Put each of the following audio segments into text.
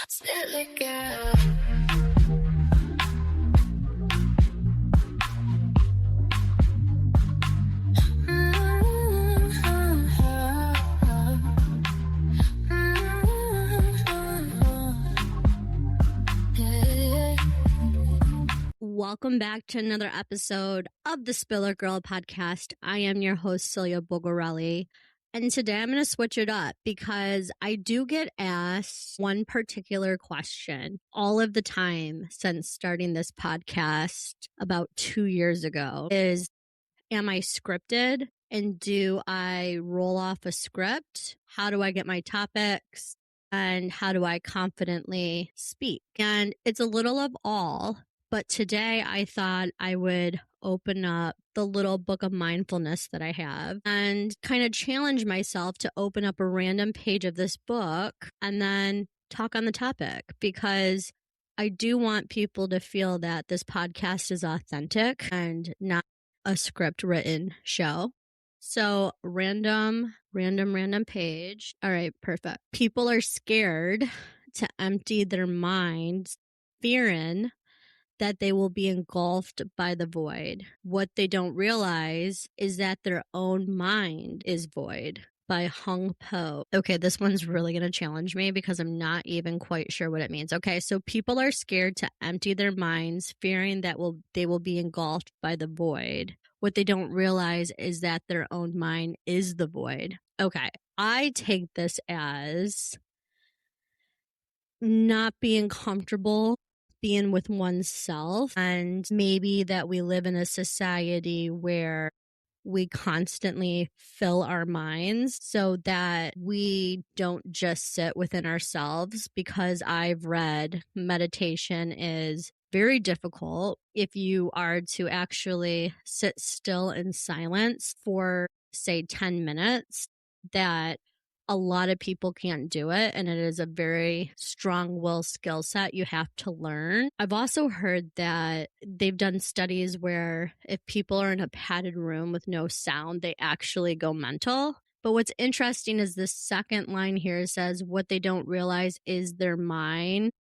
Silly girl. Welcome back to another episode of the Spiller Girl podcast. I am your host, Celia Bogarelli. And today I'm going to switch it up because I do get asked one particular question all of the time since starting this podcast about 2 years ago is, am I scripted? And do I roll off a script? How do I get my topics? And how do I confidently speak? And it's a little of all. But today I thought I would open up the little book of mindfulness that I have and kind of challenge myself to open up a random page of this book and then talk on the topic, because I do want people to feel that this podcast is authentic and not a script written show. So random page. All right, perfect. People are scared to empty their minds, fearing that they will be engulfed by the void. What they don't realize is that their own mind is void, by Hung Po. Okay, this one's really going to challenge me because I'm not even quite sure what it means. Okay, so people are scared to empty their minds, fearing that they will be engulfed by the void. What they don't realize is that their own mind is the void. Okay, I take this as not being comfortable being with oneself, and maybe that we live in a society where we constantly fill our minds so that we don't just sit within ourselves, because I've read meditation is very difficult if you are to actually sit still in silence for, say, 10 minutes, that a lot of people can't do it, and it is a very strong will skill set you have to learn. I've also heard that they've done studies where if people are in a padded room with no sound, they actually go mental. But what's interesting is the second line here says what they don't realize is their mind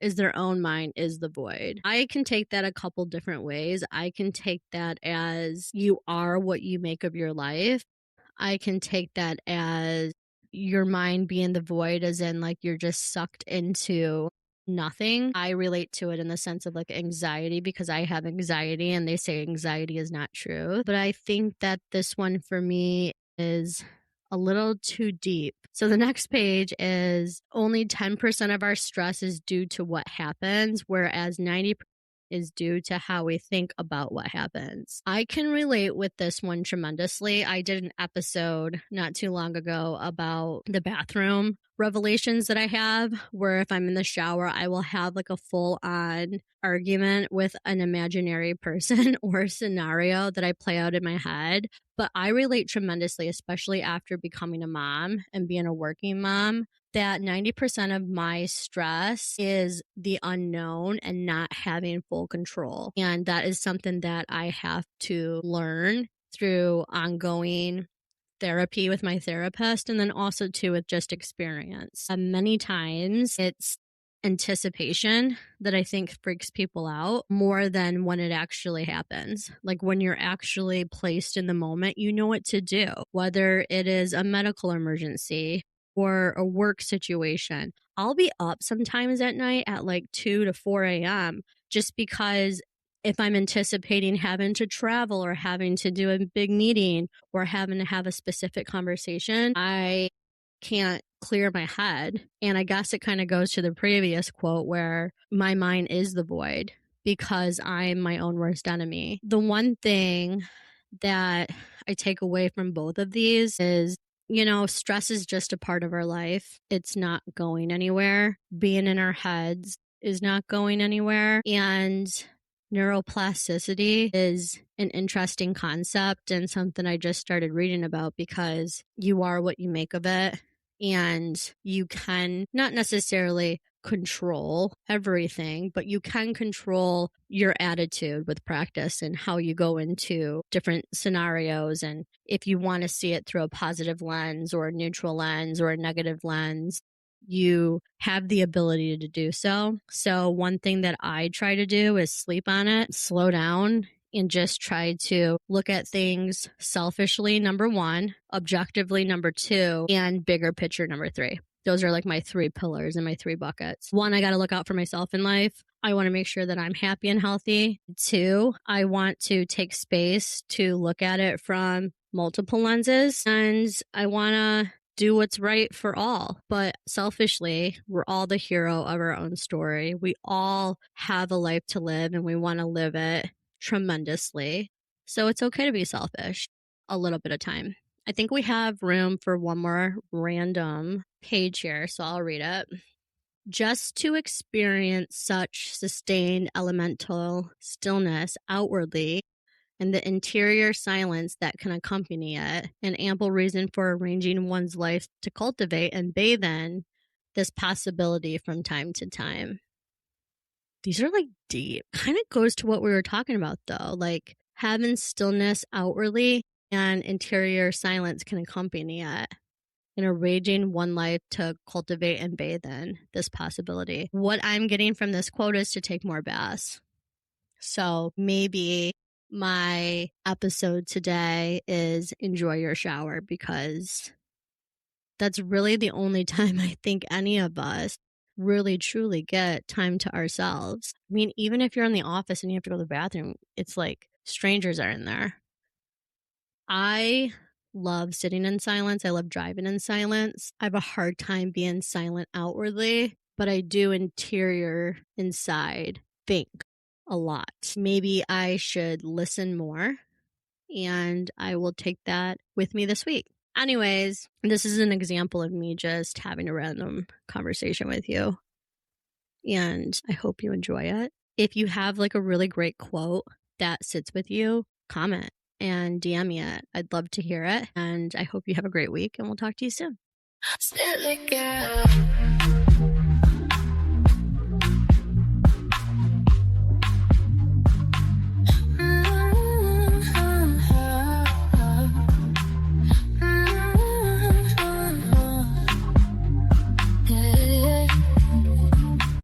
is their own mind is the void. I can take that a couple different ways. I can take that as you are what you make of your life. I can take that as your mind being the void, as in like you're just sucked into nothing. I relate to it in the sense of like anxiety, because I have anxiety and they say anxiety is not true. But I think that this one for me is a little too deep. So the next page is only 10% of our stress is due to what happens, whereas 90% is due to how we think about what happens. I can relate with this one tremendously. I did an episode not too long ago about the bathroom revelations that I have, where if I'm in the shower, I will have like a full on argument with an imaginary person or scenario that I play out in my head. But I relate tremendously, especially after becoming a mom and being a working mom, that 90% of my stress is the unknown and not having full control. And that is something that I have to learn through ongoing therapy with my therapist, and then also too with just experience. Many times it's anticipation that I think freaks people out more than when it actually happens. Like when you're actually placed in the moment, you know what to do, whether it is a medical emergency or a work situation. I'll be up sometimes at night at like 2 to 4 a.m. just because if I'm anticipating having to travel or having to do a big meeting or having to have a specific conversation, I can't clear my head. And I guess it kind of goes to the previous quote where my mind is the void because I'm my own worst enemy. The one thing that I take away from both of these is, you know, stress is just a part of our life. It's not going anywhere. Being in our heads is not going anywhere. And neuroplasticity is an interesting concept and something I just started reading about, because you are what you make of it. And you can not necessarily control everything, but you can control your attitude with practice and how you go into different scenarios. And if you want to see it through a positive lens or a neutral lens or a negative lens, you have the ability to do so. So one thing that I try to do is sleep on it, slow down, and just try to look at things selfishly, number one, objectively, number two, and bigger picture, number three. Those are like my three pillars and my three buckets. One, I got to look out for myself in life. I want to make sure that I'm happy and healthy. Two, I want to take space to look at it from multiple lenses. And I want to do what's right for all. But selfishly, we're all the hero of our own story. We all have a life to live and we want to live it tremendously. So it's okay to be selfish a little bit of time. I think we have room for one more random page here, so I'll read it. Just to experience such sustained elemental stillness outwardly and the interior silence that can accompany it, an ample reason for arranging one's life to cultivate and bathe in this possibility from time to time. These are like deep. Kind of goes to what we were talking about though, like having stillness outwardly and interior silence can accompany it. And arranging one life to cultivate and bathe in this possibility. What I'm getting from this quote is to take more baths. So maybe my episode today is enjoy your shower, because that's really the only time I think any of us really truly get time to ourselves. I mean, even if you're in the office and you have to go to the bathroom, it's like strangers are in there. I love sitting in silence. I love driving in silence. I have a hard time being silent outwardly, but I do interior inside think a lot. Maybe I should listen more, and I will take that with me this week. Anyways, this is an example of me just having a random conversation with you, and I hope you enjoy it. If you have like a really great quote that sits with you, comment and DM me it. I'd love to hear it, and I hope you have a great week, and we'll talk to you soon.